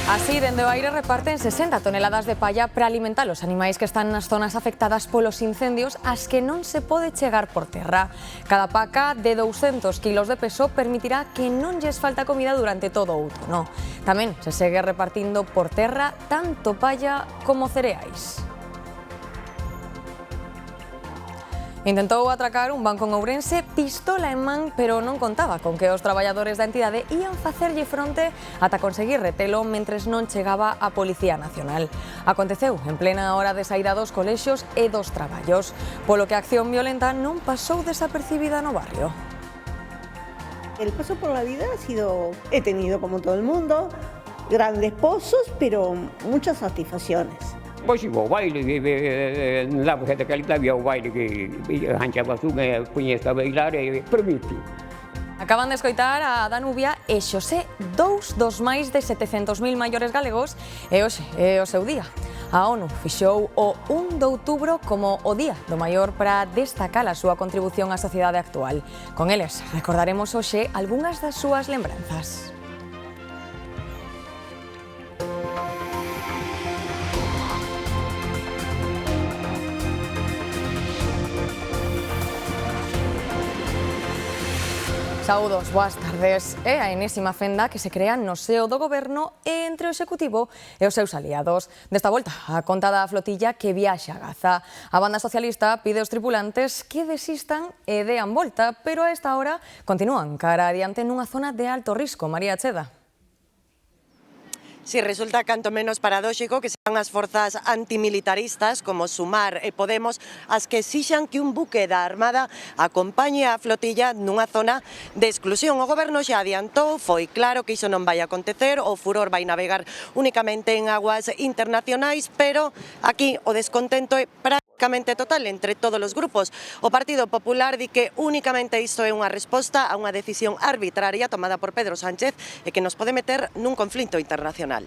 Así, dende o aire reparten 60 toneladas de palla para alimentar os animais que están nas zonas afectadas polos incendios ás que non se pode chegar por terra. Cada paca de 200 kilos de peso permitirá que non lles falta comida durante todo o outono. Tamén se segue repartindo por terra tanto palla como cereais. Intentou atracar un banco en Ourense, pistola en man, pero non contaba con que os traballadores da entidade ían facerlle fronte ata conseguir retelo mentres non chegaba a Policía Nacional. Aconteceu en plena hora de saída dos colexios e dos traballos, polo que a acción violenta non pasou desapercibida no barrio. El paso por la vida he tenido como todo el mundo, grandes pozos, pero muchas satisfacciones. Pois iba ao baile, na época daquela había o baile que arranchabas unha, poñías a bailar e permite. Acaban de escoitar a Danubia e Xosé, dous dos máis de 700.000 maiores galegos, e hoxe é o seu día. A ONU fixou o 1 de outubro como o día do maior para destacar a súa contribución á sociedade actual. Con eles recordaremos hoxe algunhas das súas lembranzas. Saúdos, boas tardes. É a enésima fenda que se crea no seo do Goberno e entre o Executivo e os seus aliados. Desta volta, a conta da flotilla que viaxa a Gaza. A banda socialista pide aos tripulantes que desistan e dean volta, pero a esta hora continúan cara adiante nunha zona de alto risco. María Cheda. Si resulta canto menos paradóxico que sean as forzas antimilitaristas como Sumar e Podemos as que exixan que un buque da Armada acompañe a flotilla nunha zona de exclusión. O Goberno xa adiantou, foi claro que iso non vai acontecer, o Furor vai navegar únicamente en aguas internacionais, pero aquí o descontento é prácticamente total entre todos os grupos. O Partido Popular di que únicamente isto é unha resposta a unha decisión arbitraria tomada por Pedro Sánchez e que nos pode meter nun conflito internacional.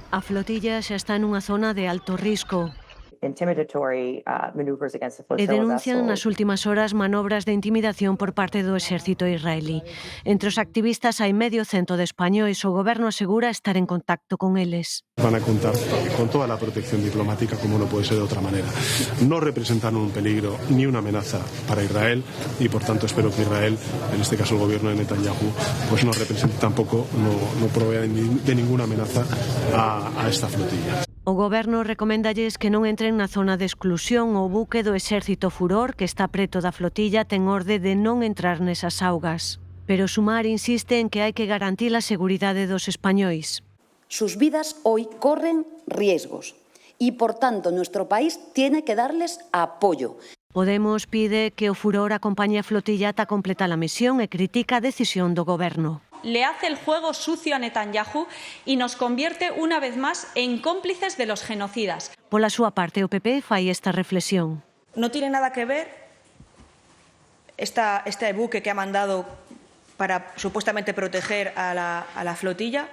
A flotilla xa está nunha zona de alto risco. E denuncian nas últimas horas manobras de intimidación por parte do exército israelí. Entre os activistas hai medio cento de españois. O Goberno asegura estar en contacto con eles. Van a contar con toda la protección diplomática, como no puede ser de otra manera. No representan un peligro ni una amenaza para Israel y, por tanto, espero que Israel, en este caso el gobierno de Netanyahu, pues no represente tampoco, no provea de ninguna amenaza a esta flotilla. O Goberno recoméndalles que non entren na zona de exclusión. O buque do exército Furor, que está preto da flotilla, ten orde de non entrar nesas augas. Pero Sumar insiste en que hai que garantir a seguridade dos españois. Sus vidas hoy corren riesgos y, por tanto, nuestro país tiene que darles apoyo. Podemos pide que o Furor acompañe a flotilla ata completar a misión e critica a decisión do Goberno. Le hace el juego sucio a Netanyahu y nos convierte una vez más en cómplices de los genocidas. Pola súa parte, o PP fai esta reflexión. No tiene nada que ver este buque que ha mandado para supuestamente proteger a la flotilla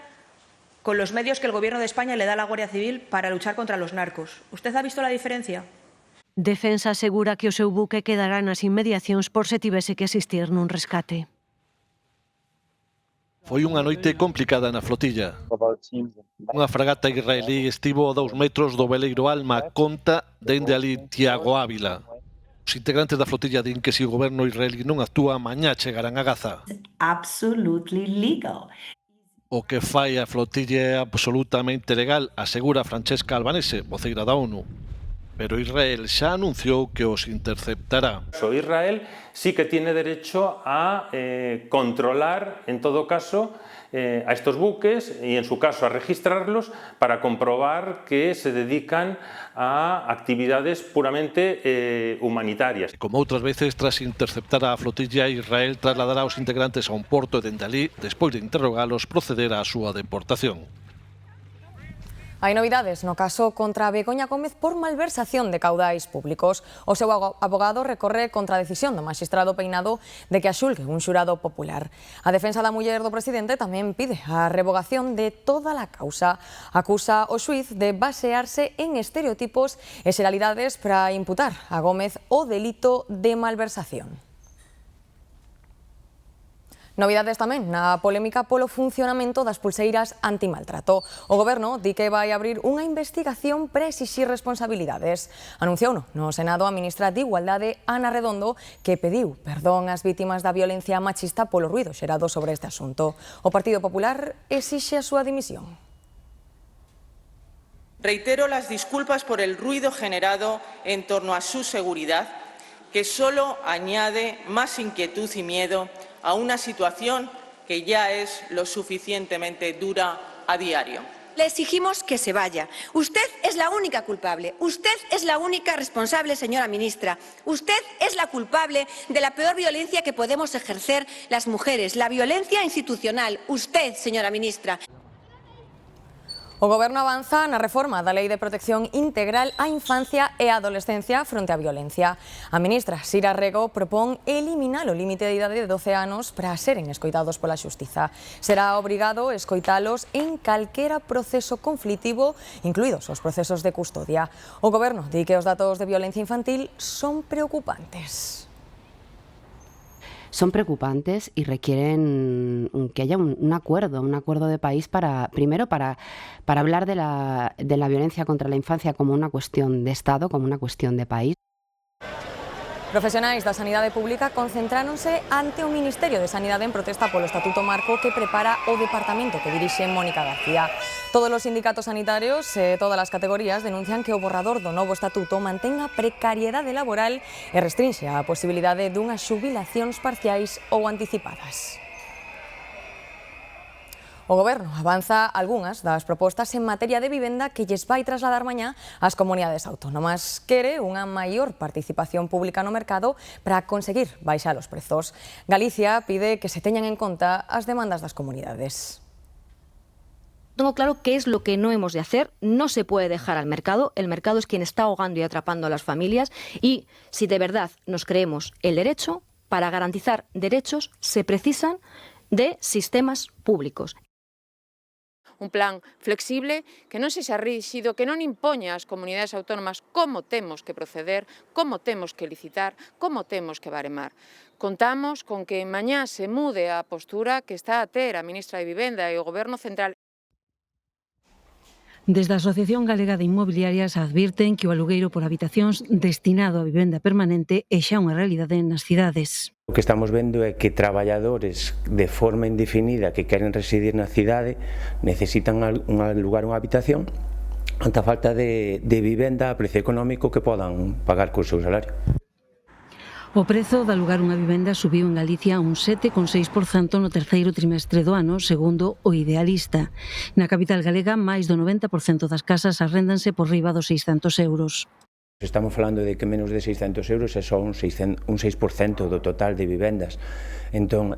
con los medios que el Gobierno de España le da a la Guardia Civil para luchar contra los narcos. ¿Usted ha visto la diferencia? Defensa asegura que o seu buque quedará nas inmediacións por se tivese que asistir nun rescate. Foi unha noite complicada na flotilla. Unha fragata israelí estivo a 2 metros do veleiro Alma, conta dende ali Tiago Ávila. Os integrantes da flotilla din que se o goberno israelí non actúa, mañá chegarán a Gaza. O que fai a flotilla é absolutamente legal, asegura Francesca Albanese, voceira da ONU. Pero Israel xa anunciou que os interceptará. Israel sí que tiene derecho a controlar, en todo caso, a estos buques y, en su caso, a registrarlos para comprobar que se dedican a actividades puramente humanitarias. Como outras veces, tras interceptar a flotilla, Israel trasladará os integrantes a un porto e dende ali, despois de interrogalos, proceder á súa deportación. Hai novidades no caso contra Begoña Gómez por malversación de caudais públicos. O seu abogado recorre contra a decisión do magistrado Peinado de que a xulgue un xurado popular. A defensa da muller do presidente tamén pide a revogación de toda a causa. Acusa o xuiz de basearse en estereotipos e xeralidades para imputar a Gómez o delito de malversación. Novidades tamén na polémica polo funcionamento das pulseiras antimaltrato. O Goberno di que vai abrir unha investigación para exixir responsabilidades. Anunciouno no Senado a ministra de Igualdade, Ana Redondo, que pediu perdón ás vítimas da violencia machista polo ruido xerado sobre este asunto. O Partido Popular exixe a súa dimisión. Reitero las disculpas por el ruido generado en torno a su seguridad, que solo añade más inquietud y miedo a una situación que ya es lo suficientemente dura a diario. Le exigimos que se vaya. Usted es la única culpable. Usted es la única responsable, señora ministra. Usted es la culpable de la peor violencia que podemos ejercer las mujeres, la violencia institucional. Usted, señora ministra. O Goberno avanza na reforma da Lei de Protección Integral á Infancia e á Adolescencia fronte á violencia. A ministra Sira Rego propón eliminar o límite de idade de 12 anos para seren escoitados pola xustiza. Será obrigado escoitalos en calquera proceso conflitivo, incluídos os procesos de custodia. O Goberno di que os datos de violencia infantil son preocupantes. Son preocupantes y requieren que haya un acuerdo de país para hablar de la violencia contra la infancia como una cuestión de Estado, como una cuestión de país. Profesionais da Sanidade Pública concentráronse ante o Ministerio de Sanidade en protesta polo Estatuto Marco que prepara o departamento que dirixe Mónica García. Todos os sindicatos sanitarios e todas as categorías denuncian que o borrador do novo estatuto mantén a precariedade laboral e restrinxe a posibilidade dunhas xubilacións parciais ou anticipadas. O Goberno avanza algunhas das propostas en materia de vivenda que lles vai trasladar mañá ás comunidades autónomas. Quere unha maior participación pública no mercado para conseguir baixar os prezos. Galicia pide que se teñan en conta as demandas das comunidades. Tengo claro qué es lo que no hemos de hacer. No se puede dejar al mercado. El mercado es quien está ahogando y atrapando a las familias. Y si de verdad nos creemos el derecho, para garantizar derechos se precisan de sistemas públicos. Un plan flexible que non sexa rígido, que non impoña ás comunidades autónomas como temos que proceder, como temos que licitar, como temos que baremar. Contamos con que mañá se mude a postura que está a ter a ministra de Vivenda e o Goberno Central. Desde a Asociación Galega de Inmobiliarias advirten que o alugueiro por habitacións destinado a vivenda permanente é xa unha realidade nas cidades. O que estamos vendo é que traballadores de forma indefinida que queren residir na cidade necesitan alugar unha habitación ante a falta de vivenda a precio económico que podan pagar co seu salario. O prezo de alugar unha vivenda subiu en Galicia un 7,6% no terceiro trimestre do ano, segundo o Idealista. Na capital galega, máis do 90% das casas arréndanse por riba dos 600 euros. Estamos falando de que menos de 600 euros é só un 6% do total de vivendas. Entón,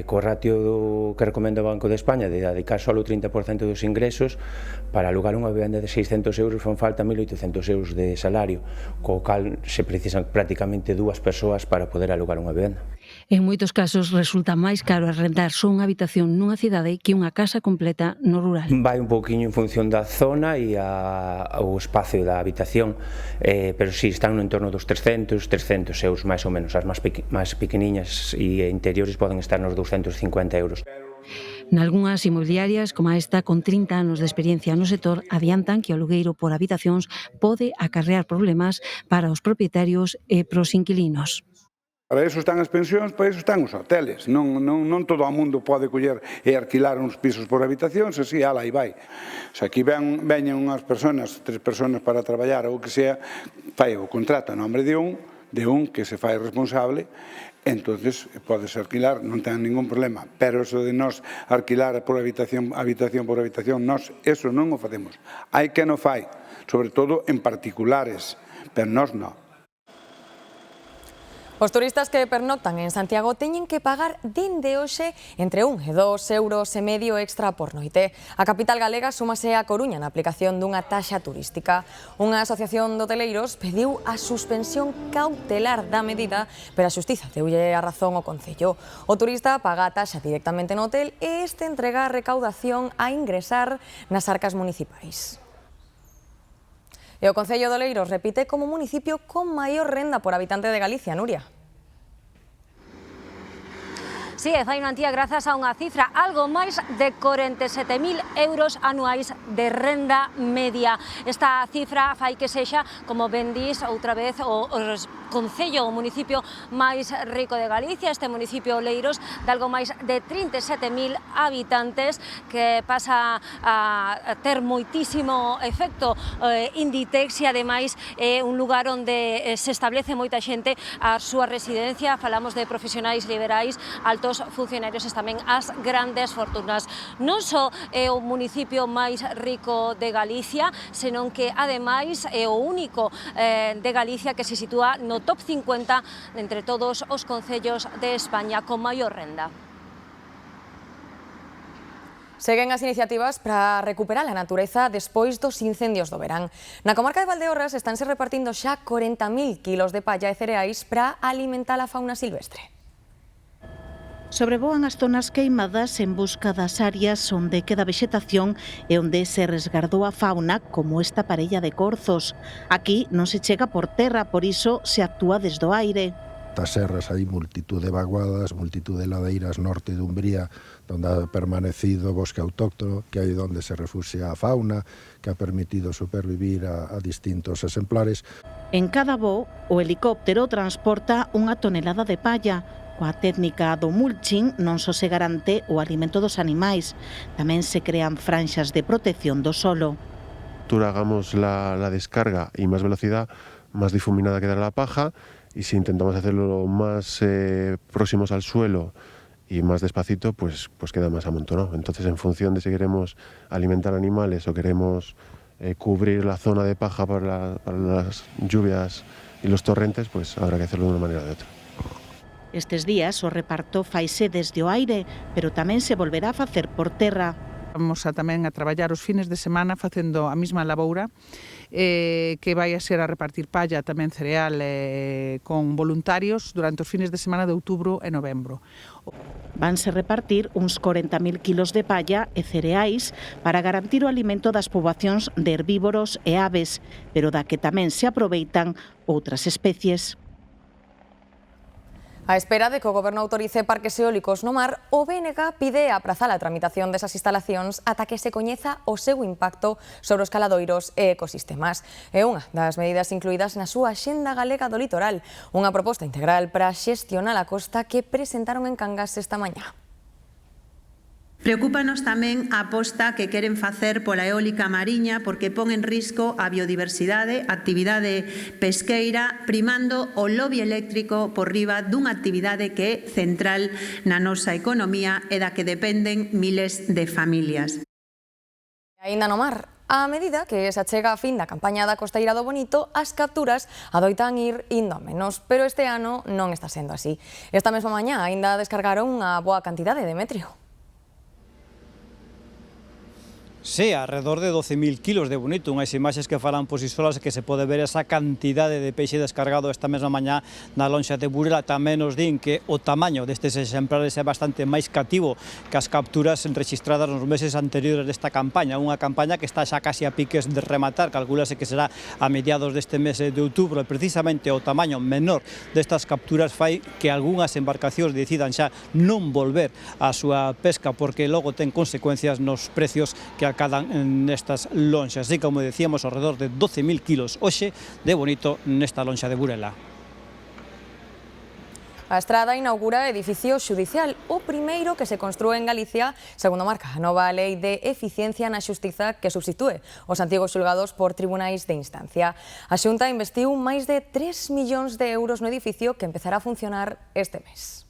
co ratio que recomenda o Banco de España de dedicar só o 30% dos ingresos, para alugar unha vivenda de 600 euros fan falta 1.800 euros de salario, co cal se precisan prácticamente 2 persoas para poder alugar unha vivenda. En moitos casos resulta máis caro arrendar só unha habitación nunha cidade que unha casa completa no rural. Vai un pouquiño en función da zona e o espacio da habitación, pero si están no entorno dos 300 euros máis ou menos. As máis pequeniñas e interiores poden estar nos 250 euros. Nalgunhas inmobiliarias, como esta, con 30 anos de experiencia no sector, adiantan que o alugueiro por habitacións pode acarrear problemas para os propietarios e pros inquilinos. Para iso están as pensións, para iso están os hoteles. Non todo o mundo pode coller e alquilar uns pisos por habitacións, así, ala, e vai. Se aquí veñen unhas persoas, 3 persoas para traballar ou que sea, fai o contrato a nombre de un que se fai responsable, entonces podes alquilar, non ten ningún problema. Pero eso de nos alquilar por habitación por habitación, nós eso non o facemos. Hai que non fai, sobre todo en particulares, pero nós non. Os turistas que pernoctan en Santiago teñen que pagar dende hoxe entre 1 e 2,5 euros extra por noite. A capital galega súmase a Coruña na aplicación dunha taxa turística. Unha asociación de hoteleiros pediu a suspensión cautelar da medida, pero a xustiza deulle a razón ao Concello. O turista paga a taxa directamente no hotel e este entrega a recaudación a ingresar nas arcas municipais. E o Concello de Oleiros repite como municipio con maior renda por habitante de Galicia, Nuria. Si, e fai unha antía grazas a unha cifra algo máis de 47.000 euros anuais de renda media. Esta cifra fai que sexa, como ben dis, outra vez o concello, o municipio máis rico de Galicia, este municipio Oleiros, de algo máis de 37.000 habitantes, que pasa a ter moitísimo efecto Inditex e ademais é un lugar onde se establece moita xente a súa residencia. Falamos de profesionais liberais, altos funcionarios e tamén as grandes fortunas. Non só é o municipio máis rico de Galicia, senón que ademais é o único de Galicia que se sitúa no top 50 entre todos os concellos de España con maior renda. Seguen as iniciativas para recuperar a natureza despois dos incendios do verán. Na comarca de Valdeorras estánse repartindo xa 40.000 kilos de palla e cereais para alimentar a fauna silvestre. Sobrevoan as zonas queimadas en busca das áreas onde queda vexetación e onde se resgardou a fauna, como esta parella de corzos. Aquí non se chega por terra, por iso se actúa desde o aire. Das serras hai multitud de vaguadas, multitud de ladeiras norte de Umbría, donde ha permanecido bosque autóctono, que hai onde se refuxia a fauna, que ha permitido supervivir a distintos exemplares. En cada voo, o helicóptero transporta unha tonelada de palla. Coa técnica do mulching non só se garante o alimento dos animais, tamén se crean franxas de protección do solo. Hagamos la descarga y más velocidad, más difuminada queda la paja, y si intentamos hacerlo más próximos al suelo y más despacito, pues queda más amontonado. Entonces, en función de si queremos alimentar animales o queremos cubrir la zona de paja para las lluvias y los torrentes, pues habrá que hacerlo de una manera o de otra. Estes días o reparto faise desde o aire, pero tamén se volverá a facer por terra. Vamos tamén a traballar os fines de semana facendo a mesma lavoura, que vai a ser a repartir palla, tamén cereal, con voluntarios durante os fines de semana de outubro e novembro. Vanse repartir uns 40.000 kilos de palla e cereais para garantir o alimento das poboacións de herbívoros e aves, pero da que tamén se aproveitan outras especies. A espera de que o Goberno autorice parques eólicos no mar, o BNG pide aprazar a tramitación desas instalacións ata que se coñeza o seu impacto sobre os caladoiros e ecosistemas. É unha das medidas incluídas na súa Axenda Galega do Litoral, unha proposta integral para xestionar a costa que presentaron en Cangas esta mañá. Preocúpanos tamén a aposta que queren facer pola eólica mariña porque pon en risco a biodiversidade, a actividade pesqueira, primando o lobby eléctrico por riba dunha actividade que é central na nosa economía e da que dependen miles de familias. Aínda no mar, a medida que se achega a fin da campaña da Costeira do Bonito, as capturas adoitan ir indo a menos, pero este ano non está sendo así. Esta mesma mañá aínda descargaron unha boa cantidade de metrio. Sí, alrededor de 12.000 kilos de bonito, unhas imaxes que falan por si solas, que se pode ver esa cantidade de peixe descargado esta mesma mañá na lonxa de Burela. Tamén nos din que o tamaño destes exemplares é bastante máis cativo que as capturas registradas nos meses anteriores desta campaña, unha campaña que está xa casi a piques de rematar, calculase que será a mediados deste mes de outubro, e precisamente o tamaño menor destas capturas fai que algunhas embarcacións decidan xa non volver á súa pesca, porque logo ten consecuencias nos precios que acadan nestas lonxas. Así como decíamos, alrededor de 12.000 kilos hoxe de bonito nesta lonxa de Burela. A Estrada inaugura edificio xudicial, o primeiro que se construe en Galicia, segundo marca a nova lei de eficiencia na xustiza que substitúe os antigos xulgados por tribunais de instancia. A Xunta investiu máis de 3 millóns de euros no edificio que empezará a funcionar este mes.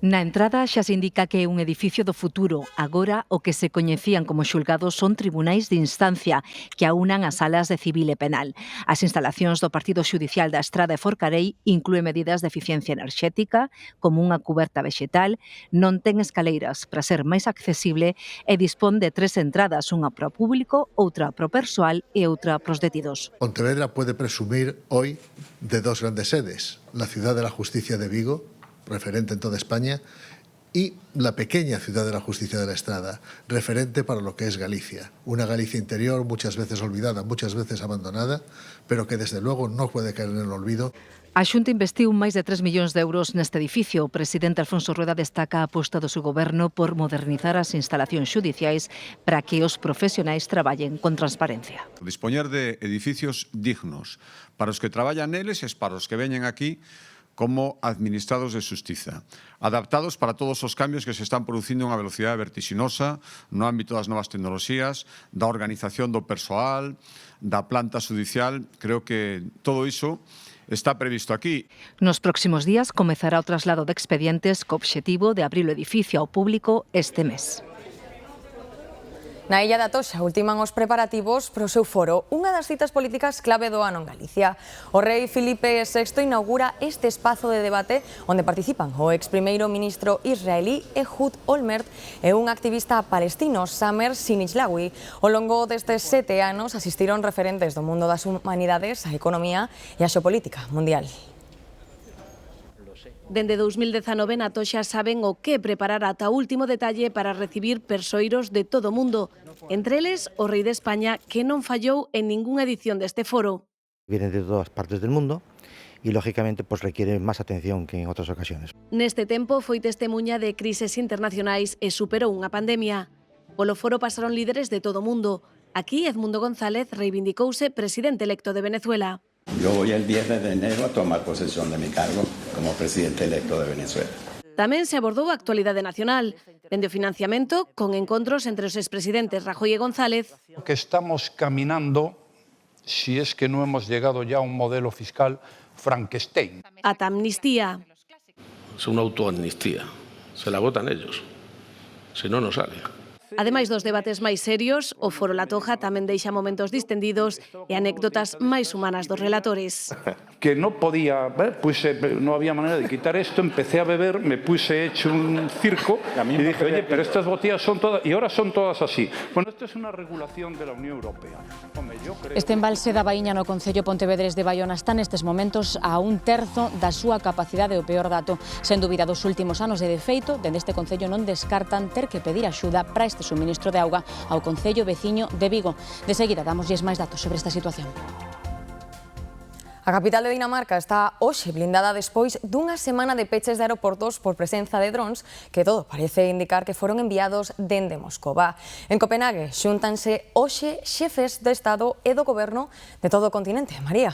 Na entrada xa se indica que é un edificio do futuro. Agora, o que se coñecían como xulgados son tribunais de instancia que aunan as salas de civil e penal. As instalacións do Partido Xudicial da Estrada e Forcarei inclúe medidas de eficiencia enerxética, como unha cuberta vexetal, non ten escaleiras para ser máis accesible e dispón de 3 entradas, unha para o público, outra para o persoal e outra para os detidos. Pontevedra puede presumir hoy de 2 grandes sedes, la Ciudad de la Justicia de Vigo, referente en toda España, y la pequeña ciudad de la Justicia de la Estrada, referente para lo que es Galicia. Una Galicia interior muchas veces olvidada, muchas veces abandonada, pero que desde luego no puede caer en el olvido. A Xunta investiu máis de 3 millóns de euros neste edificio. O presidente Alfonso Rueda destaca a aposta do seu goberno por modernizar as instalacións xudiciais para que os profesionais traballen con transparencia. Dispoñer de edificios dignos para os que traballan neles e para os que veñen aquí como administrados de xustiza, adaptados para todos os cambios que se están producindo a unha velocidade vertixinosa no ámbito das novas tecnoloxías, da organización do persoal, da planta judicial. Creo que todo iso está previsto aquí. Nos próximos días comezará o traslado de expedientes co obxectivo de abrir o edificio ao público este mes. Na Illa da Toxa ultiman os preparativos para o seu foro, unha das citas políticas clave do ano en Galicia. O rei Filipe VI inaugura este espazo de debate onde participan o ex primeiro ministro israelí Ehud Olmert e un activista palestino, Samer Sinichlawi. Ao longo destes 7 anos asistiron referentes do mundo das humanidades, a economía e a xeopolítica mundial. Dende 2019 na Toxa saben o que preparar ata o último detalle para recibir persoeiros de todo o mundo. Entre eles, o rei de España, que non fallou en ningunha edición deste foro. Vienen de todas partes del mundo y, lógicamente, pues requiere más atención que en otras ocasiones. Neste tempo foi testemuña de crises internacionais e superou unha pandemia. Polo foro pasaron líderes de todo o mundo. Aquí, Edmundo González reivindicouse presidente electo de Venezuela. Yo voy el 10 de enero a tomar posesión de mi cargo como presidente electo de Venezuela. Tamén se abordou a actualidade nacional, dende o financiamento, con encontros entre os expresidentes Rajoy e González. Que estamos caminando, si es que no hemos llegado ya a un modelo fiscal Frankenstein. Ata amnistía. Es una autoamnistía, se la votan ellos, si no, no sale. Ademais dos debates máis serios, o Foro La Toja tamén deixa momentos distendidos e anécdotas máis humanas dos relatores. Que no podía, pues no había manera de quitar esto, empecé a beber, me puse hecho un circo y dije, oye, pero estas botellas son todas, y ahora son todas así. Bueno, esto es una regulación de la Unión Europea. Hombre, yo creo... Este embalse da Baíña no Concello Pontevedrés de Baiona está nestes momentos a 1/3 da súa capacidade, o peor dato. Sen dúbida, dos últimos anos de defeito, dende este Concello non descartan ter que pedir axuda para este suministro de auga ao Concello veciño de Vigo. De seguida, damosles máis datos sobre esta situación. A capital de Dinamarca está hoxe blindada despois dunha semana de peches de aeroportos por presenza de drons que todo parece indicar que foron enviados dende Moscova. En Copenhague xúntanse hoxe xefes de Estado e do Goberno de todo o continente. María.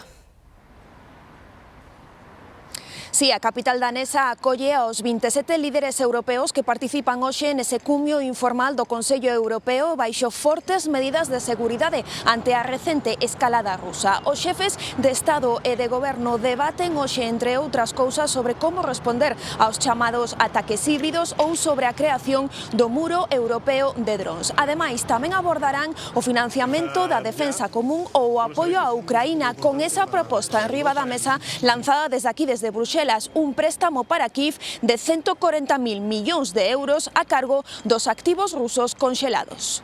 Sí, a capital danesa acolle aos 27 líderes europeos que participan hoxe nese cumio informal do Consello Europeo baixo fortes medidas de seguridade ante a recente escalada rusa. Os xefes de Estado e de Goberno debaten hoxe, entre outras cousas, sobre como responder aos chamados ataques híbridos ou sobre a creación do muro europeo de drons. Ademais, tamén abordarán o financiamento da defensa común ou o apoio a Ucraína con esa proposta enriba da mesa lanzada desde aquí, desde Bruxelas, un préstamo para Kiev de 140.000 millóns de euros a cargo dos activos rusos conxelados.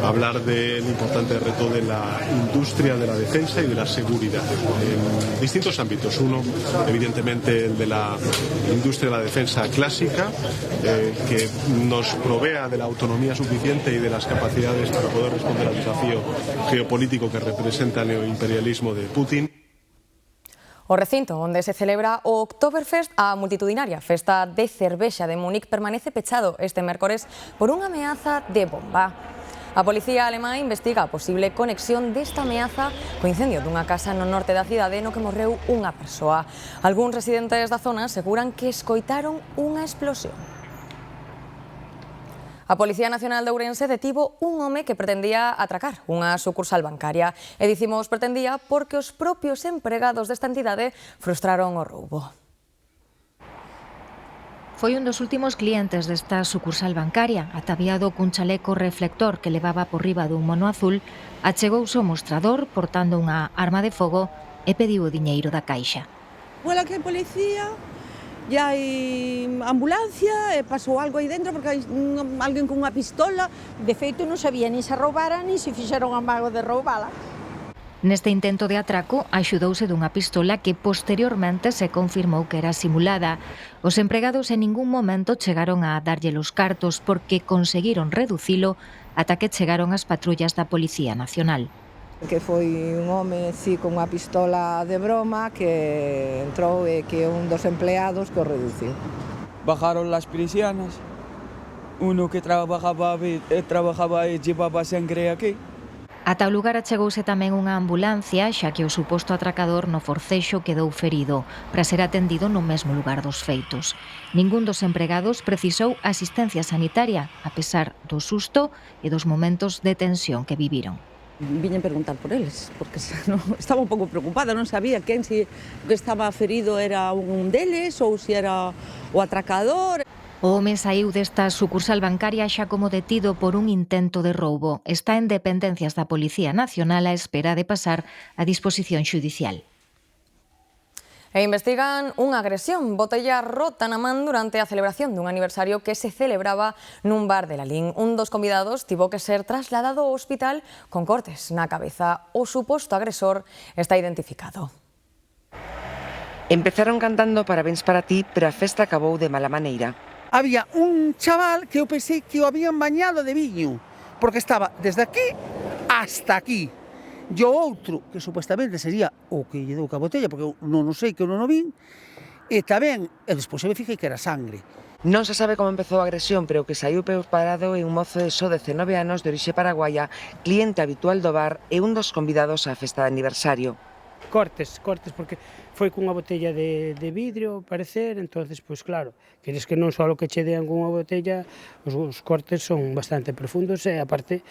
Hablar del importante reto de la industria de la defensa y de la seguridad en distintos ámbitos. Uno, evidentemente, el de la industria de la defensa clásica, que nos provea de la autonomía suficiente y de las capacidades para poder responder al desafío geopolítico que representa el neoimperialismo de Putin. O recinto onde se celebra o Oktoberfest, a multitudinaria festa de cervexa de Múnich, permanece pechado este mércores por unha ameaza de bomba. A policía alemá investiga a posible conexión desta ameaza co incendio dunha casa no norte da cidade no que morreu unha persoa. Algúns residentes da zona aseguran que escoitaron unha explosión. A Policía Nacional de Ourense detivo un home que pretendía atracar unha sucursal bancaria. E dicimos pretendía porque os propios empregados desta entidade frustraron o roubo. Foi un dos últimos clientes desta sucursal bancaria, ataviado cun chaleco reflector que levaba por riba dun mono azul, achegouse ao mostrador portando unha arma de fogo e pediu o diñeiro da caixa. Vuela que a policía, e hai ambulancia e pasou algo aí dentro porque hai alguén con unha pistola. De feito non sabía nin se roubara nin se fixeron amago de roubala. Neste intento de atraco, axudouse dunha pistola que posteriormente se confirmou que era simulada. Os empregados en ningún momento chegaron a darlle os cartos porque conseguiron reducilo ata que chegaron as patrullas da Policía Nacional. Que foi un home con unha pistola de broma que entrou e que un dos empleados que o reduciu. Bajaron las persianas, uno que trabajaba e llevaba sangre aquí. Ata o lugar achegouse tamén unha ambulancia, xa que o suposto atracador no forcexo quedou ferido, para ser atendido no mesmo lugar dos feitos. Ningún dos empregados precisou asistencia sanitaria, a pesar do susto e dos momentos de tensión que viviron. Viñen preguntar por eles, porque estaba un pouco preocupada, non sabía quen, se o que estaba ferido era un deles ou se era o atracador. O home saíu desta sucursal bancaria xa como detido por un intento de roubo. Está en dependencias da Policía Nacional á espera de pasar a disposición xudicial. E investigan unha agresión, botella rota na man durante a celebración dun aniversario que se celebraba nun bar de Lalín. Un dos convidados tivo que ser trasladado ao hospital con cortes na cabeza. O suposto agresor está identificado. Empezaron cantando parabéns para ti, pero a festa acabou de mala maneira. Había un chaval que eu pensei que o habían bañado de viño, porque estaba desde aquí hasta aquí. E o outro, que supuestamente sería o que lle dou ca botella, porque eu non sei que eu non o vin, e tamén, e despois eu me fijei que era sangre. Non se sabe como empezou a agresión, pero o que saiu peor parado é un mozo de só 19 anos de orixe paraguaya, cliente habitual do bar e un dos convidados á festa de aniversario. Cortes, porque foi cunha botella de vidrio, parecer, entonces, pois claro, queres que non só o que che dean cunha botella, os cortes son bastante profundos e, aparte,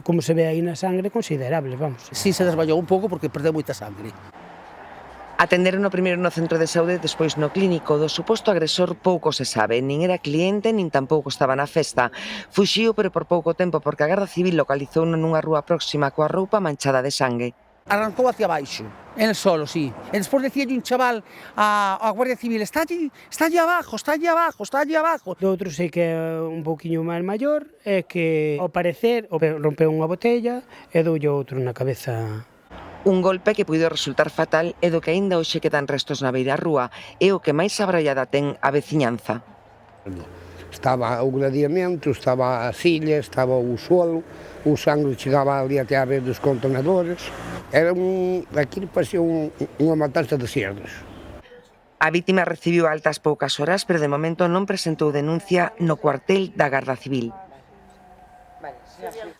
como se ve aí na sangre, considerables, vamos. Si se desmayou un pouco porque perdeu moita sangre. Atenderon o primeiro no centro de saúde, despois no clínico. Do suposto agresor pouco se sabe, nin era cliente, nin tampouco estaba na festa. Fuxiu, pero por pouco tempo, porque a Garda Civil localizouno nunha rúa próxima coa roupa manchada de sangue. Arrancou hacia baixo, en el solo, sí. E despois decíalle un chaval á Guardia Civil, está allí abajo. Do outro sei que é un pouquiño máis maior, é que, ao parecer, rompeu unha botella e doulle outro na cabeza. Un golpe que puido resultar fatal e do que aínda hoxe quedan restos na beira rúa, é o que máis abraiada ten a veciñanza. Estaba o gladiamento, estaba a silla, estaba o suelo, o sangue chegaba ali até a rede dos contenedores. Aquilo parecía unha matanza de cerdos. A vítima recibiu altas poucas horas, pero de momento non presentou denuncia no cuartel da Garda Civil.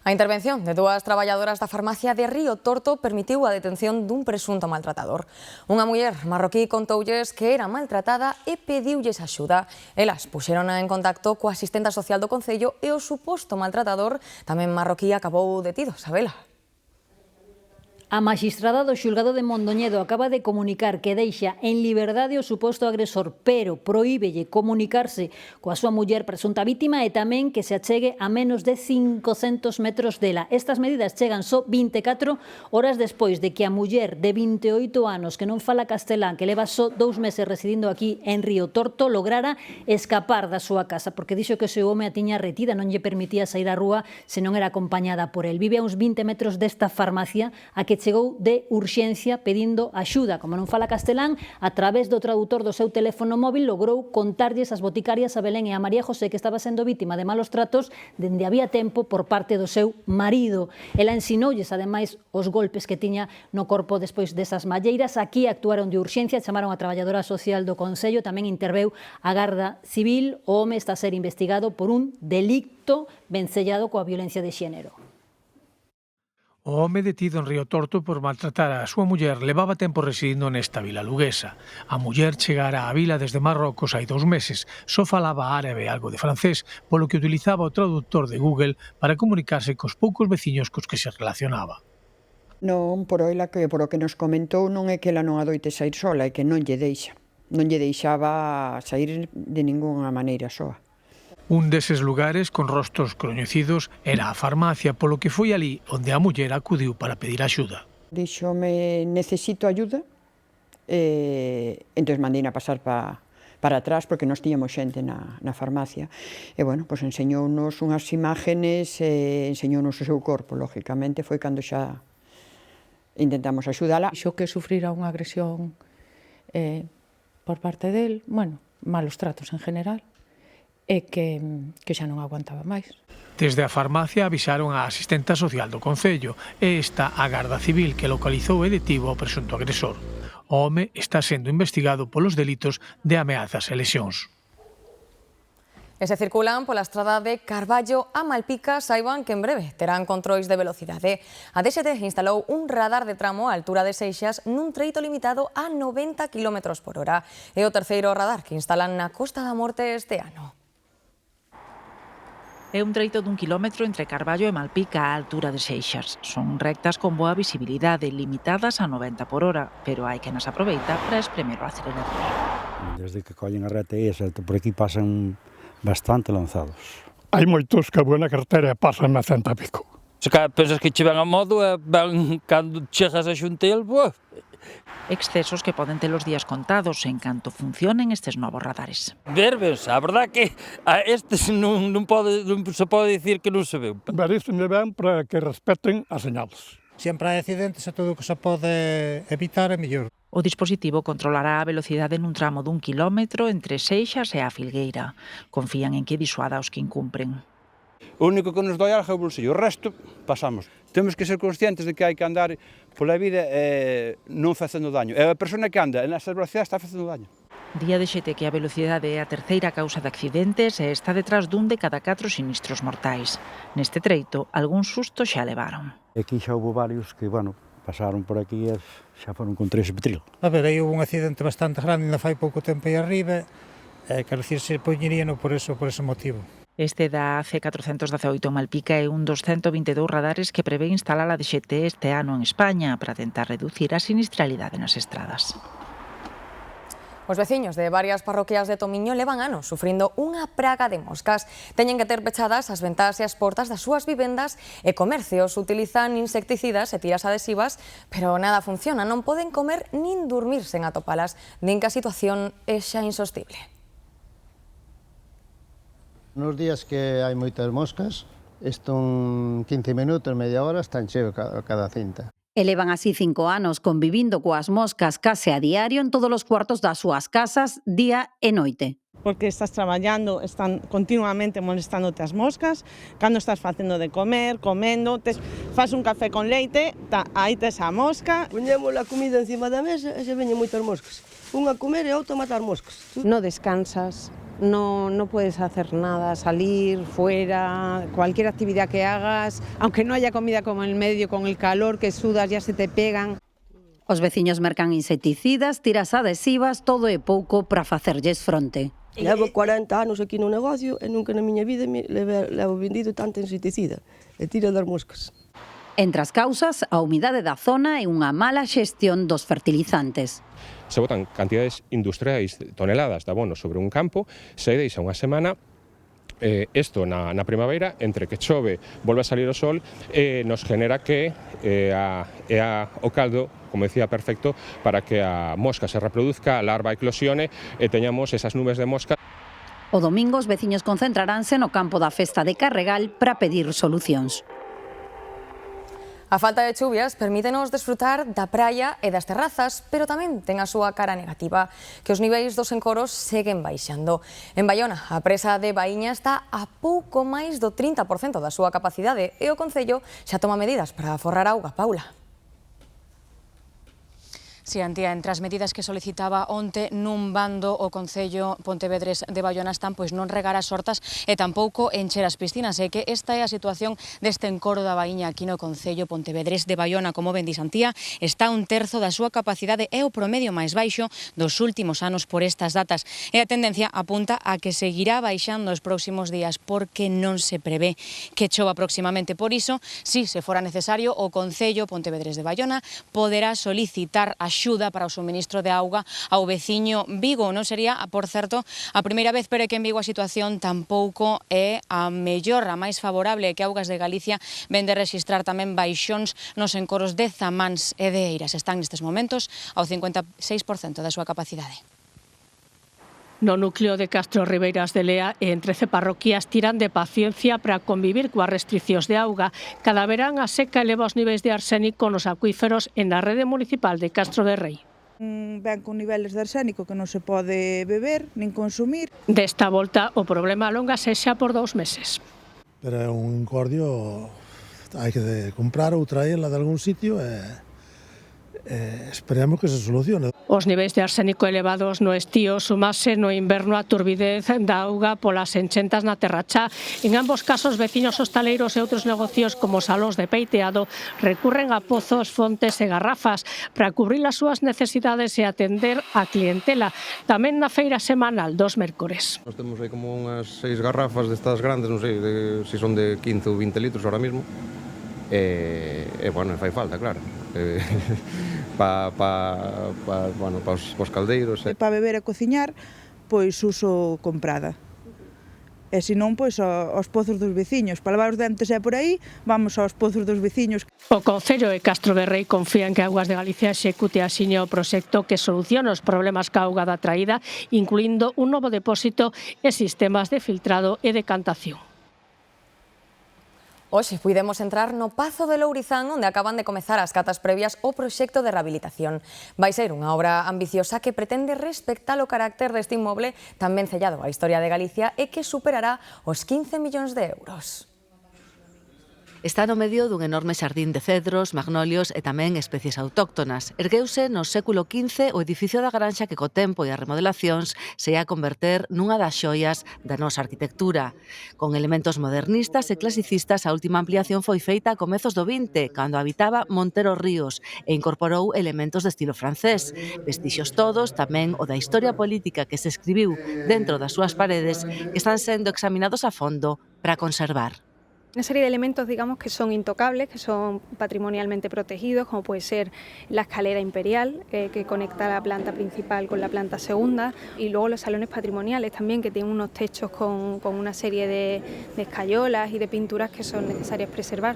A intervención de dúas traballadoras da farmacia de Río Torto permitiu a detención dun presunto maltratador. Unha muller marroquí contoulles que era maltratada e pediulles axuda. Elas puxerona en contacto coa asistenta social do Concello e o suposto maltratador, tamén marroquí, acabou detido. Sabela. A maxistrada do xulgado de Mondoñedo acaba de comunicar que deixa en liberdade o suposto agresor, pero prohíbelle comunicarse coa súa muller presunta vítima e tamén que se achegue a menos de 500 metros dela. Estas medidas chegan só 24 horas despois de que a muller de 28 anos que non fala castelán, que leva só 2 meses residindo aquí en Río Torto, lograra escapar da súa casa, porque dixo que o seu home a tiña retida, non lle permitía sair á rúa se non era acompañada por el. Vive a uns 20 metros desta farmacia a que chegou de urxencia pedindo axuda. Como non fala castelán, a través do traductor do seu teléfono móvil logrou contarlles as boticarias a Belén e a María José que estaba sendo vítima de malos tratos dende había tempo por parte do seu marido. Ela ensinoulles, ademais, os golpes que tiña no corpo despois desas malleiras. Aquí actuaron de urxencia, chamaron a traballadora social do Concello, tamén interveu a Garda Civil. O home está a ser investigado por un delicto vencellado coa violencia de xénero. O home detido en Río Torto por maltratar a súa muller levaba tempo residindo nesta vila luguesa. A muller chegara á vila desde Marrocos hai 2 meses. Só falaba árabe e algo de francés, polo que utilizaba o traductor de Google para comunicarse cos poucos veciños cos que se relacionaba. Non, por o que nos comentou, non é que ela non adoite sair sola, é que non lle deixa. Non lle deixaba sair de ningunha maneira soa. Un deses lugares con rostros coñecidos era a farmacia, polo que foi ali onde a muller acudiu para pedir axuda. Díxome, necesito ayuda, entón mandeina pasar para atrás porque nós tiñamos xente na farmacia. E, bueno, pois enseñounos unhas imágenes, enseñounos o seu corpo, lógicamente, foi cando xa intentamos axudala. Xo que sufrira unha agresión por parte del, bueno, malos tratos en general, e que xa non aguantaba máis. Desde a farmacia avisaron a asistenta social do Concello e esta a Garda Civil que localizou e detivo o presunto agresor. O home está sendo investigado polos delitos de ameazas e lesións. E se circulan pola estrada de Carballo a Malpica, saiban que en breve terán controis de velocidade. A DXT instalou un radar de tramo á altura de Seixas nun treito limitado a 90 km por hora. É o terceiro radar que instalan na Costa da Morte este ano. É un treito dun kilómetro entre Carballo e Malpica á altura de Seixas. Son rectas con boa visibilidade, limitadas a 90 por hora, pero hai que nas aproveita para espremer o acelerador. Desde que collen a reta esa, por aquí pasan bastante lanzados. Hai moitos que a buena cartera pasan a 100 e pico. Se cada pensas que che ven a modo, cando chegas a xuntel, Excesos que poden ter os días contados en canto funcionen estes novos radares. Verbense, a verdad que a estes non se pode dicir que non se ven. Veríseme ben para que respeten as señales. Sempre hai accidentes e todo o que se pode evitar é mellor. O dispositivo controlará a velocidade nun tramo dun kilómetro entre Seixas e a Filgueira. Confían en que disuada os que incumpren. O único que nos doi algo é o bolsillo, o resto pasamos. Temos que ser conscientes de que hai que andar pola vida non facendo daño. E a persona que anda nesa velocidade está facendo daño. Día de xete que a velocidade é a terceira causa de accidentes e está detrás dun de cada 4 sinistros mortais. Neste treito, algún susto xa levaron. Aquí xa houve varios que, pasaron por aquí e xa foron con 3 petril. A ver, aí houve un accidente bastante grande, ainda fai pouco tempo aí arriba, quero dicir, se poñerían por ese motivo. Este da C418 en Malpica é un dos 122 radares que prevé instalar a DXT este ano en España para tentar reducir a sinistralidade nas estradas. Os veciños de varias parroquias de Tomiño levan anos sufrindo unha praga de moscas. Teñen que ter pechadas as ventás e as portas das súas vivendas e comercios utilizan insecticidas e tiras adhesivas, pero nada funciona, non poden comer nin dormir sen atopalas. Din que a situación é xa insostible. Nos días que hai moitas moscas, isto en 15 minutos, media hora, están cheo cada cinta. E levan así 5 anos convivindo coas moscas case a diario en todos os cuartos das súas casas, día e noite. Porque estás traballando, están continuamente molestándote as moscas, cando estás facendo de comer, comendo, faz un café con leite, aí tes a mosca. Poñemos a comida encima da mesa e se veñen moitas moscas. Unha a comer e outra a matar moscas. No descansas, no puedes hacer nada, salir fuera, cualquier actividad que hagas, aunque no haya comida como en medio, con el calor que sudas, ya se te pegan. Os veciños mercan insecticidas, tiras adhesivas, todo é pouco para facerlles fronte. Levo 40 anos aquí no negocio e nunca na miña vida levo vendido tanta insecticida e tira das moscas. Entre as causas, a humidade da zona e unha mala xestión dos fertilizantes. Se botan cantidades industriais, toneladas de abono sobre un campo, se deixa unha semana, isto na primavera, entre que chove, volve a salir o sol, nos genera que o caldo, como decía, perfecto para que a mosca se reproduzca, a larva eclosione e teñamos esas nubes de mosca. O domingo os veciños concentraránse no campo da festa de Carregal para pedir solucións. A falta de chuvias permítenos desfrutar da praia e das terrazas, pero tamén ten a súa cara negativa, que os niveis dos encoros seguen baixando. En Baiona, a presa de Baíña está a pouco máis do 30% da súa capacidade e o Concello xa toma medidas para aforrar auga. Paula. Si, Antía, entre as medidas que solicitaba onte nun bando o Concello Pontevedrés de Baiona están pois non regar as hortas e tampouco encher as piscinas. E que esta é a situación deste encoro da Baíña aquí no Concello Pontevedrés de Baiona. Como ben dis, Antía, está un terzo da súa capacidade e o promedio máis baixo dos últimos anos por estas datas. E a tendencia apunta a que seguirá baixando os próximos días porque non se prevé que chova próximamente. Por iso, si se fora necesario, o Concello Pontevedrés de Baiona poderá solicitar axuda para o suministro de auga ao veciño Vigo. Non sería, por certo, a primeira vez, pero é que en Vigo a situación tampouco é a mellor, a máis favorable, que Augas de Galicia ven de registrar tamén baixóns nos encoros de Zamáns e de Eiras. Están nestes momentos ao 56% da súa capacidade. No núcleo de Castro Ribeiras de Lea e en 13 parroquias tiran de paciencia para convivir coas restriccións de auga. Cada verán a seca eleva os niveis de arsénico nos acuíferos en a rede municipal de Castro de Rei. Ven con niveles de arsénico que non se pode beber nin consumir. Desta volta o problema alóngase xa por 2 meses. Pero é un incordio, hai que comprar ou traela de algún sitio e esperemos que se solucione. Os niveis de arsénico elevados no estío sumase no inverno a turbidez da auga polas enchentas na Terrachá. En ambos casos, veciños hostaleiros e outros negocios como salóns de peiteado recurren a pozos, fontes e garrafas para cubrir as súas necesidades e atender a clientela. Tamén na feira semanal dos mércores. Nós temos aí como unhas 6 garrafas destas grandes, non sei se son de 15 ou 20 litros ahora mismo. Bueno, fai falta, claro. Para os caldeiros. Para beber e cociñar, pois uso comprada. E senón, pois aos pozos dos veciños. Para lavar os dentes e por aí, vamos aos pozos dos veciños. O Concello de Castro de Rei confía en que Augas de Galicia execute axiña o proxecto que solucione os problemas ca auga da traída, incluindo un novo depósito e sistemas de filtrado e decantación. Hoxe puidemos entrar no Pazo de Lourizán, onde acaban de comezar as catas previas ao proxecto de rehabilitación. Vai ser unha obra ambiciosa que pretende respectar o carácter deste inmoble tan vencellado á historia de Galicia e que superará os 15 millóns de euros. Está no medio dun enorme xardín de cedros, magnolios e tamén especies autóctonas. Ergueuse no século XV o edificio da granxa que co tempo e as remodelacións se ia a converter nunha das xoias da nosa arquitectura. Con elementos modernistas e clasicistas, a última ampliación foi feita a comezos do 20, cando habitaba Montero Ríos e incorporou elementos de estilo francés. Vestixios todos, tamén o da historia política que se escribiu dentro das súas paredes, que están sendo examinados a fondo para conservar. Una serie de elementos, digamos, que son intocables, que son patrimonialmente protegidos, como puede ser la escalera imperial, que conecta la planta principal con la planta segunda, y luego los salones patrimoniales también, que tienen unos techos con una serie de escayolas y de pinturas que son necesarias preservar.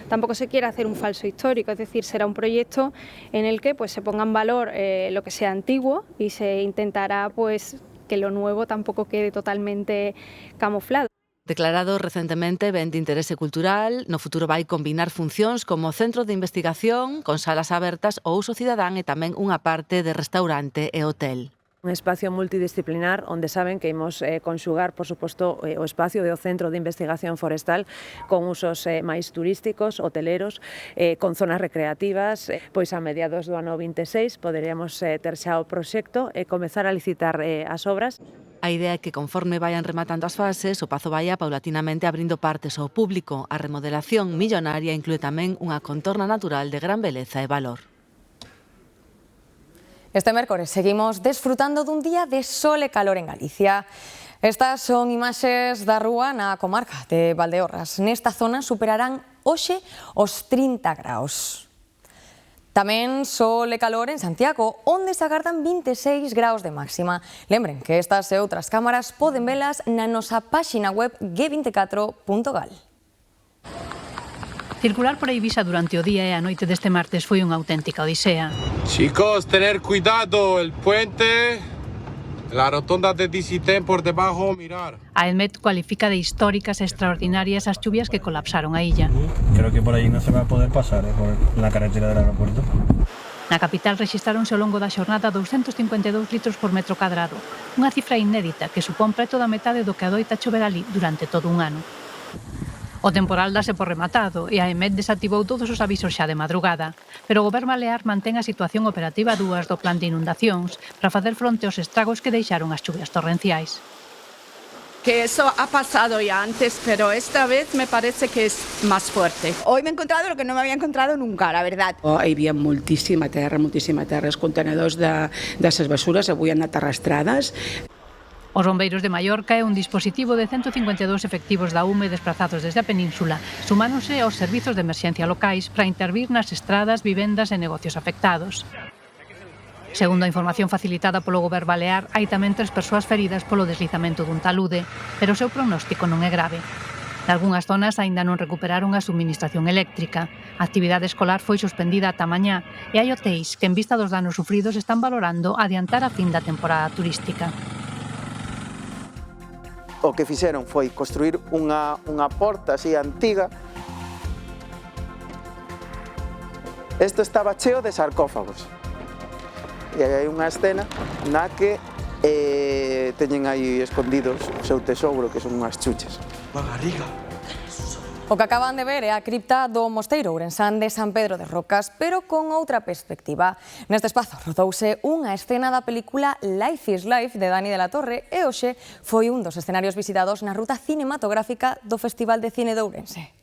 Tampoco se quiere hacer un falso histórico, es decir, será un proyecto en el que pues, se ponga en valor lo que sea antiguo y se intentará pues, que lo nuevo tampoco quede totalmente camuflado. Declarado recentemente ben de interese cultural, no futuro vai combinar funcións como centro de investigación, con salas abertas ou uso cidadán e tamén unha parte de restaurante e hotel. Un espacio multidisciplinar onde saben que imos conxugar, por suposto, o espacio do Centro de Investigación Forestal con usos máis turísticos, hoteleros, con zonas recreativas. Pois a mediados do ano 26 poderíamos ter xa o proxecto e comezar a licitar as obras. A idea é que conforme vayan rematando as fases, o Pazo vaya paulatinamente abrindo partes ao público. A remodelación millonaria inclúe tamén unha contorna natural de gran beleza e valor. Este mércores seguimos desfrutando dun día de sol e calor en Galicia. Estas son imaxes da rúa na comarca de Valdeorras. Nesta zona superarán hoxe os 30 graus. Tamén sol e calor en Santiago, onde se agardan 26 graus de máxima. Lembren que estas e outras cámaras poden velas na nosa páxina web g24.gal. Circular por Eivisa durante o día e a noite deste martes foi unha auténtica odisea. Chicos, tener cuidado, el puente, la rotonda de Disitén por debajo, mirar. A ENMET cualifica de históricas e extraordinarias as chuvias que colapsaron a illa. Creo que por aí non se va a poder pasar por la carretera del aeropuerto. Na capital rexistráronse ao longo da xornada 252 litros por metro cadrado, unha cifra inédita que supón preto da metade do que adoita chover ali durante todo un ano. O temporal dáse por rematado e a ENMET desactivou todos os avisos xa de madrugada, pero o Goberno Balear mantén a situación operativa 2 do plan de inundacións para facer fronte aos estragos que deixaron as chuvias torrenciais. Que eso ha pasado ya antes, pero esta vez me parece que es más fuerte. Hoy me he encontrado lo que no me había encontrado nunca, la verdad. Hi havia moltíssima terra, els contenedors de les basuras avui han anat arrastrades. Os bombeiros de Mallorca é un dispositivo de 152 efectivos da UME desplazados desde a península, sumándose aos servizos de emerxencia locais para intervir nas estradas, vivendas e negocios afectados. Segundo a información facilitada polo Goberno Balear, hai tamén 3 persoas feridas polo deslizamento dun talude, pero o seu pronóstico non é grave. Nalgúnas zonas aínda non recuperaron a subministración eléctrica. A actividade escolar foi suspendida ata mañá e hai hotéis que, en vista dos danos sufridos, están valorando adiantar a fin da temporada turística. O que fixeron foi construir unha porta así antiga. Isto estaba cheo de sarcófagos. E hai unha escena na que teñen aí escondidos o seu tesouro, que son unhas chuches. A garriga. O que acaban de ver é a cripta do Mosteiro ourensán de San Pedro de Rocas, pero con outra perspectiva. Neste espazo rodouse unha escena da película Life is Life de Dani de la Torre e hoxe foi un dos escenarios visitados na ruta cinematográfica do Festival de Cine de Ourense.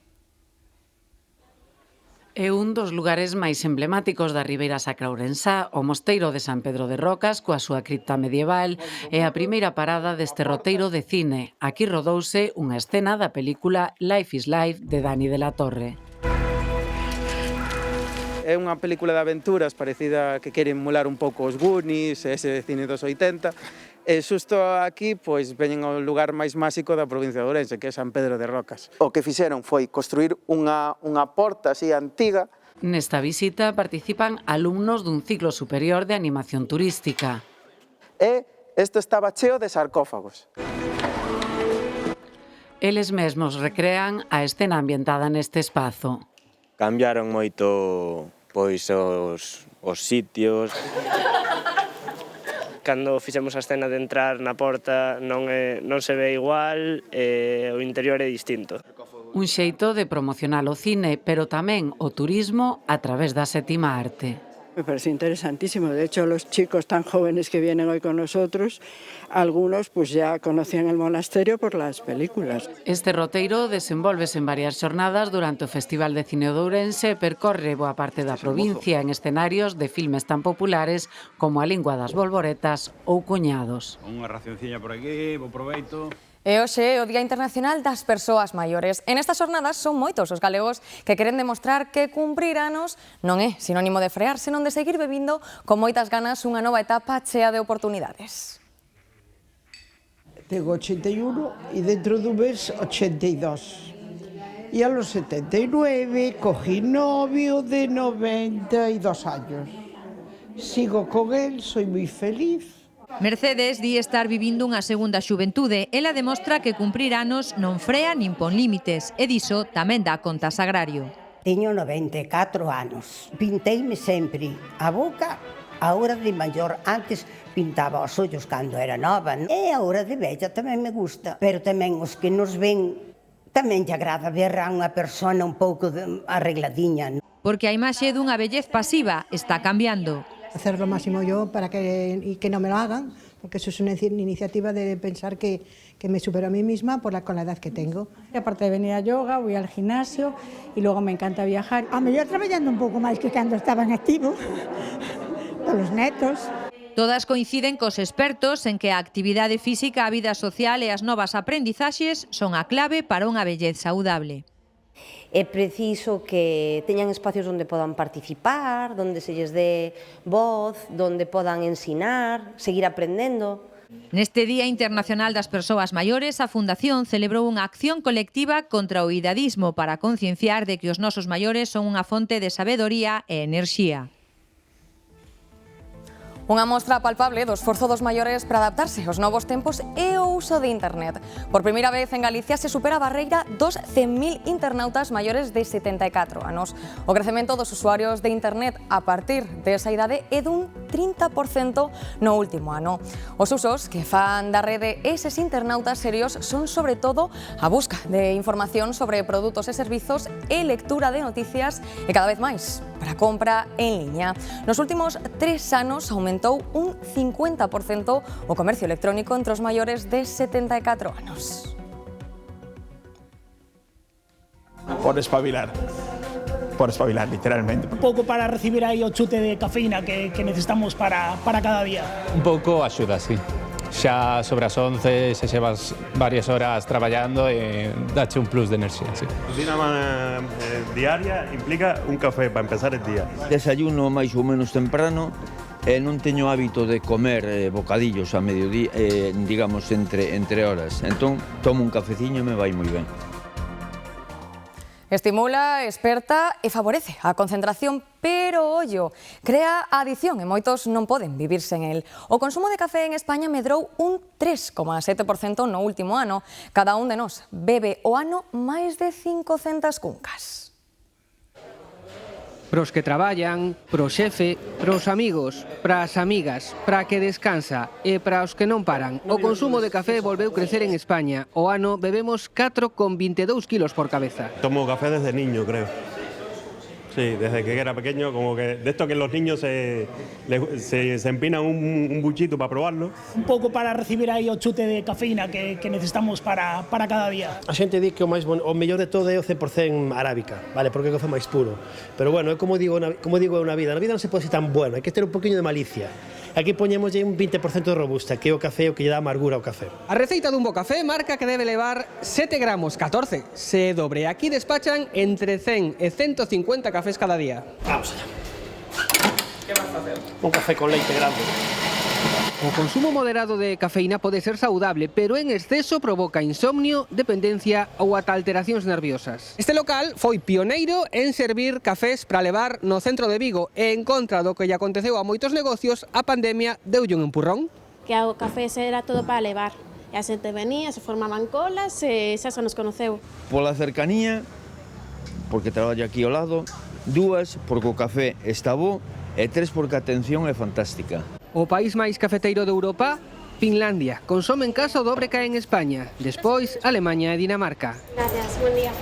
É un dos lugares máis emblemáticos da Ribeira Sacra ourensá, o Mosteiro de San Pedro de Rocas, coa súa cripta medieval, é a primeira parada deste roteiro de cine. Aquí rodouse unha escena da película Life is Life de Dani de la Torre. É unha película de aventuras parecida que quere emular un pouco os Goonies, ese cine dos 80, e xusto aquí pois veñen ao lugar máis máxico da provincia de Ourense, que é San Pedro de Rocas. O que fixeron foi construir unha porta así antiga. Nesta visita participan alumnos dun ciclo superior de animación turística. E isto estaba cheo de sarcófagos. Eles mesmos recrean a escena ambientada neste espazo. Cambiaron moito pois os sitios. Cando fixemos a escena de entrar na porta non se ve igual e o interior é distinto. Un xeito de promocionar o cine, pero tamén o turismo a través da sétima arte. Me parece interesantísimo. De hecho, los chicos tan jóvenes que vienen hoy con nosotros, algunos pues ya conocían el monasterio por las películas. Este roteiro desenvolvese en varias xornadas durante o Festival de Cine de Ourense e percorre boa parte da provincia en escenarios de filmes tan populares como A Lingua das Bolboretas ou Coñados. Unha racionciña por aquí, bo proveito. E hoxe é o Día Internacional das Persoas Maiores. En estas jornadas son moitos os galegos que queren demostrar que cumprir anos non é sinónimo de frear, senón de seguir bebindo con moitas ganas unha nova etapa chea de oportunidades. Tengo 81 e dentro dun mes 82. E a los 79 cogí novio de 92 años. Sigo con él, soy moi feliz. Mercedes di estar vivindo unha segunda xuventude. Ela demostra que cumprir anos non frea nin pon límites e diso tamén dá conta Sagrario. Teño 94 anos. Pinteime sempre a boca, a hora de maior. Antes pintaba os ollos cando era nova. E a hora de bella tamén me gusta. Pero tamén os que nos ven tamén lle agrada ver a unha persona un pouco arregladiña. Porque a imaxe dunha vellez pasiva está cambiando. Hacer lo máximo yo para que no me lo hagan, porque eso es una iniciativa de pensar que me supero a mí misma con la edad que tengo. Y aparte de venir a yoga, voy al gimnasio y luego me encanta viajar. Yo trabajando un pouco máis que cando estaba en activo, con los netos. Todas coinciden cos expertos en que a actividade física, a vida social e as novas aprendizaxes son a clave para unha vellez saudable. É preciso que teñan espacios onde podan participar, onde se lles dé voz, onde podan ensinar, seguir aprendendo. Neste Día Internacional das Persoas Maiores, a Fundación celebrou unha acción colectiva contra o idadismo para concienciar de que os nosos maiores son unha fonte de sabedoría e enerxía. Unha mostra palpable do esforzo dos maiores para adaptarse aos novos tempos e o uso de internet. Por primeira vez en Galicia se supera a barreira dos 100.000 internautas maiores de 74 anos. O crecemento dos usuarios de internet a partir desa idade é dun 30% no último ano. Os usos que fan da rede eses internautas serios son sobre todo a busca de información sobre produtos e servizos e lectura de noticias e cada vez máis para compra en liña. Nos últimos 3 anos aumentou un 50% o comercio electrónico entre os maiores de 74 anos. Por espabilar, literalmente. Un pouco para recibir aí o chute de cafeína que necesitamos para cada día. Un pouco axuda, sí. Xa sobre as 11, se xevas varias horas traballando e dache un plus de enerxía, sí. Rutina diaria implica un café para empezar el día. Desayuno máis ou menos temprano e non teño hábito de comer bocadillos a mediodía, digamos, entre horas. Entón, tomo un cafeciño e me vai moi ben. Estimula, esperta e favorece a concentración, pero ollo, crea a adición e moitos non poden vivir sen el. O consumo de café en España medrou un 3,7% no último ano. Cada un de nós bebe o ano máis de 500 cuncas. Pros que traballan, pro xefe, pros amigos, pras amigas, para que descansa e para os que non paran. O consumo de café volveu crecer en España. O ano bebemos 4,22 kilos por cabeza. Tomo café desde niño, creo. Sí, desde que era pequeño, como que de esto que los niños se empinan un buchito para probarlo. Un pouco para recibir aí o chute de cafeína que necesitamos para cada día. A xente di que o mellor de todo é o 100% arábica, vale, porque é o café máis puro. Pero bueno, é como digo na vida non se pode ser tan bueno, hai que ter un poquinho de malicia. Aquí poñemos un 20% de robusta, que é o café o que lle dá amargura ao café. A receita dun bo café marca que debe levar 7 gramos, 14, se dobre. Aquí despachan entre 100 e 150 cafés cada día. Vamos allá. Que vas a facer? Un café con leite grande. O consumo moderado de cafeína pode ser saudable, pero en exceso provoca insomnio, dependencia ou ata alteracións nerviosas. Este local foi pioneiro en servir cafés para levar no centro de Vigo e en contra do que lle aconteceu a moitos negocios, a pandemia deulle un empurrón. Que o café era todo para levar. E a xente venía, se formaban colas e xa se nos conoceu. Pola cercanía, porque traballo aquí ao lado, 2, porque o café está bo, e 3, porque a atención é fantástica. O país máis cafeteiro de Europa, Finlandia, consome en casa o dobre que en España. Despois, Alemanha e Dinamarca. Gracias, buen día.